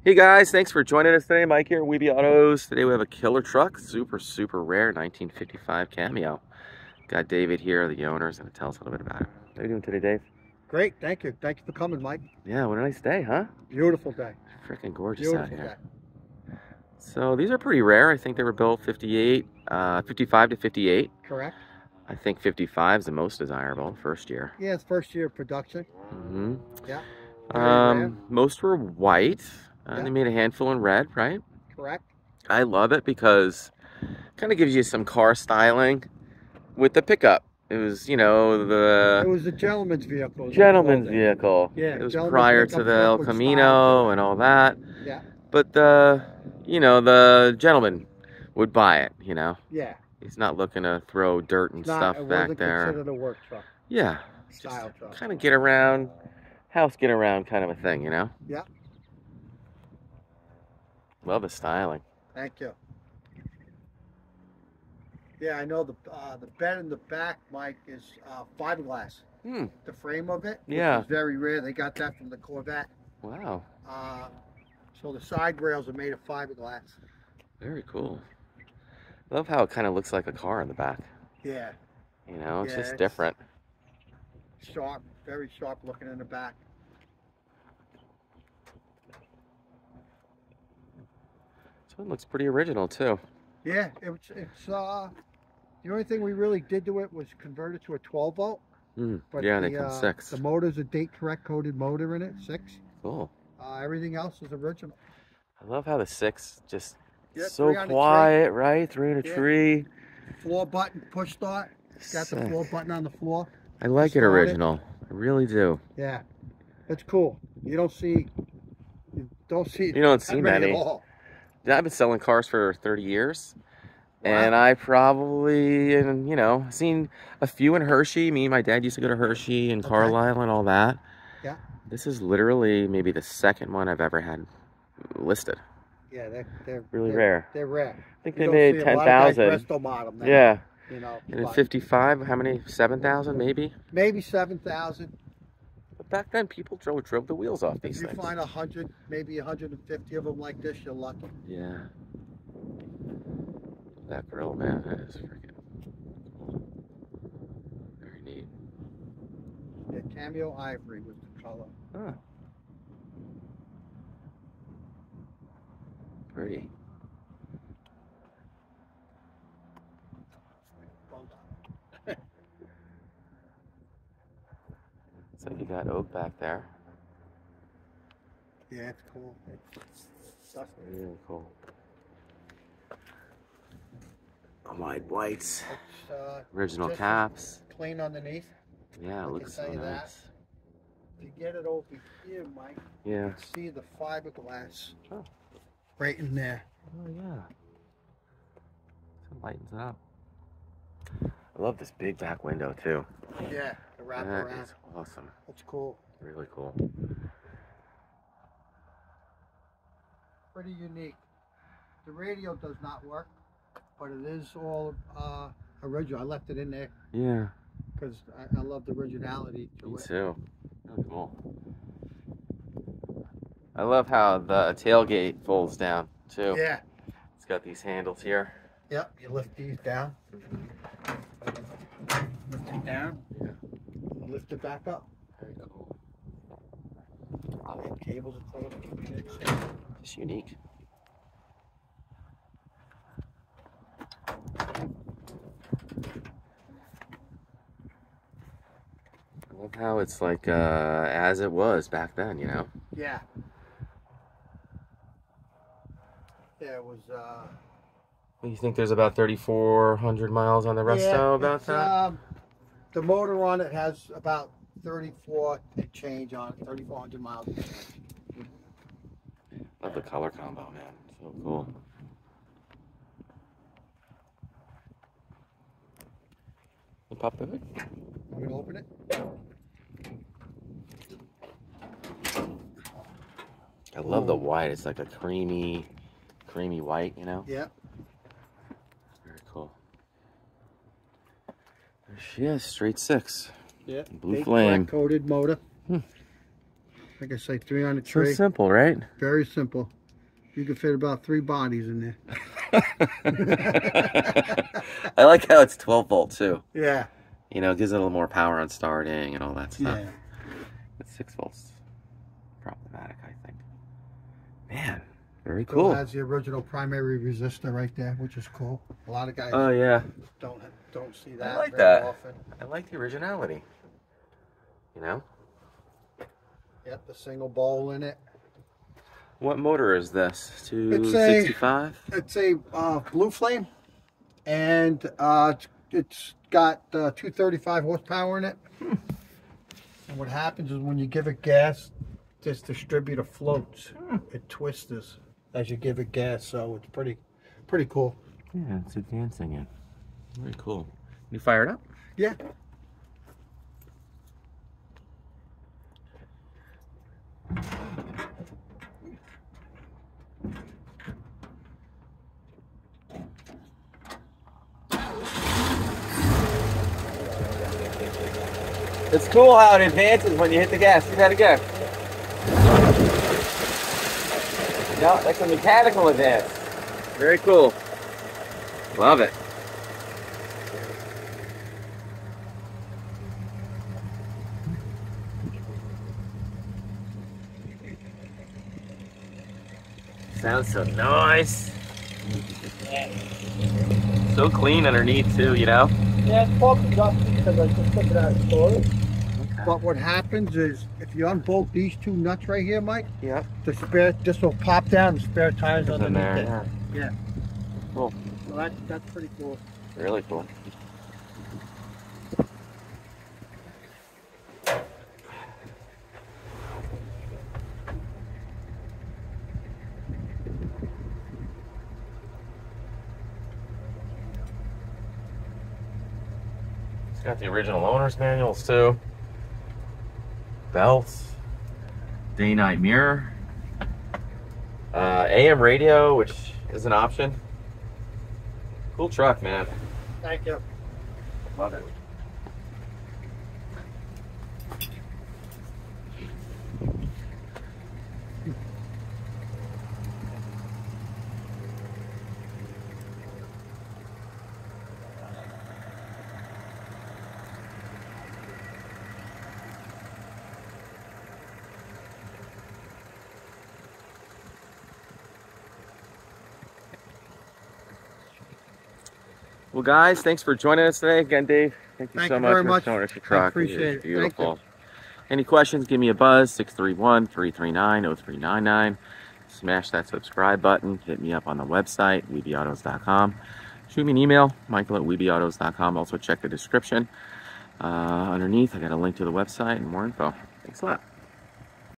Hey guys, thanks for joining us today. Mike here, Weeby Autos. Today we have a killer truck, super rare 1955 Cameo. Got David here, the owner, is going to tell us a little bit about it. How are you doing today, Dave? Great, thank you. Thank you for coming, Mike. Yeah, what a nice day, huh? Beautiful day. Freaking gorgeous Beautiful out here. day. So these are pretty rare. I think they were built 55 to 58. Correct. I think 55 is the most desirable, first year. Yeah, it's first year of production. Mm-hmm. Yeah. Very rare. Most were white. Yeah. They made a handful in red, right? Correct. I love it because it kind of gives you some car styling with the pickup. It was, you know, It was a gentleman's vehicle. gentleman's vehicle. Yeah. It was prior to the El Camino and all that. Yeah. But the gentleman would buy it, you know. Yeah. He's not looking to throw dirt and stuff back there. Considered a work truck. Yeah. Style truck. Kind of get around, house get around kind of a thing, you know. Yeah. Love the styling. Thank you. Yeah, I know the bed in the back, Mike, is fiberglass. The frame of it, which is very rare. They got that from the Corvette. Wow. So the side rails are made of fiberglass. Very cool. Love how it kind of looks like a car in the back. Yeah. You know, it's just different. Sharp, very sharp looking in the back. This one looks pretty original too. Yeah, it's the only thing we really did to it was convert it to a 12 volt. But yeah, they come 6. The motor's a date correct coded motor in it, 6. Cool. Everything else is original. I love how the 6 just so quiet, right? 3 in a tree. Floor button, push start. Got the floor button on the floor. I like it original. I really do. Yeah, it's cool. You don't see many. At all. I've been selling cars for 30 years. Wow. And I probably, you know, seen a few in Hershey. Me and my dad used to go to Hershey and Carlisle and all that. Yeah. This is literally maybe the second one I've ever had listed. Yeah, they're really rare. They're rare. I think they made 10,000. Yeah. You know. And in 55, how many? 7,000 maybe? Maybe 7,000. But back then, people drove the wheels off these things. If you find 100, maybe 150 of them like this, you're lucky. Yeah. That grill, man, that is freaking cool. Very neat. Yeah, Cameo Ivory was the color. Huh. Pretty. So you got oak back there. Yeah, it's cool. It's really cool. Wide whites. Original caps. Clean underneath. Yeah, it looks so nice. If you get it over here, Mike, you can see the fiberglass right in there. Oh yeah. It lightens it up. I love this big back window too. Yeah, the wrap around. That's awesome. That's cool. Really cool. Pretty unique. The radio does not work, but it is all original. I left it in there. Yeah. Because I love the originality to it. Me too. Really cool. I love how the tailgate folds down too. Yeah. It's got these handles here. Yep, you lift these down. Lift it down. Yeah. Lift it back up. Very cool. Cables are It's unique. I love how it's like as it was back then, you know? Yeah. Yeah, it was You think there's about 3,400 miles on the Resto about that? The motor on it has about 34 and change on it, 3,400 miles. Love the color combo, man. So cool. You pop it? I'm going to open it. I love the white. It's like a creamy white, you know? Yeah. Very cool. There she is, straight 6. Yeah. Blue flame. Coated motor. like I say, 3 on the So tree. simple, right? Very simple. You can fit about 3 bodies in there. I like how it's 12 volt too. Yeah. You know, it gives it a little more power on starting and all that stuff. Yeah. It's 6 volts. Problematic, I think. Man, very Still cool. has the original primary resistor right there, which is cool. A lot of guys don't see that. I like very that. often. I like the originality. You know? Yep, the single bowl in it. What motor is this? 265? It's a Blue Flame, and it's got 235 horsepower in it. And what happens is when you give it gas, this distributor floats. It twists as you give it gas, so it's pretty cool. Yeah, it's advancing it. Very cool. You fire it up? Yeah. It's cool how it advances when you hit the gas. Do that again. No, that's a mechanical advance. Very cool. Love it. Sounds so nice. So clean underneath too, you know? Yeah, it's probably dusty because I just took it out of storage. But what happens is, if you unbolt these 2 nuts right here, Mike, Yep. this will pop down, the spare tires It's in underneath there, it. Yeah. Cool. So that's pretty cool. Really cool. It's got the original owner's manuals too. Belts. Day-night mirror. AM radio, which is an option. Cool truck, man. Thank you. Love it. Well, guys, thanks for joining us today. Again, Dave, thank you so much for showing us your truck. I appreciate it. Beautiful. Any questions, give me a buzz, 631-339-0399. Smash that subscribe button. Hit me up on the website, weebyautos.com. Shoot me an email, michael@weebyautos.com. Also check the description. Underneath, I got a link to the website and more info. Thanks a lot.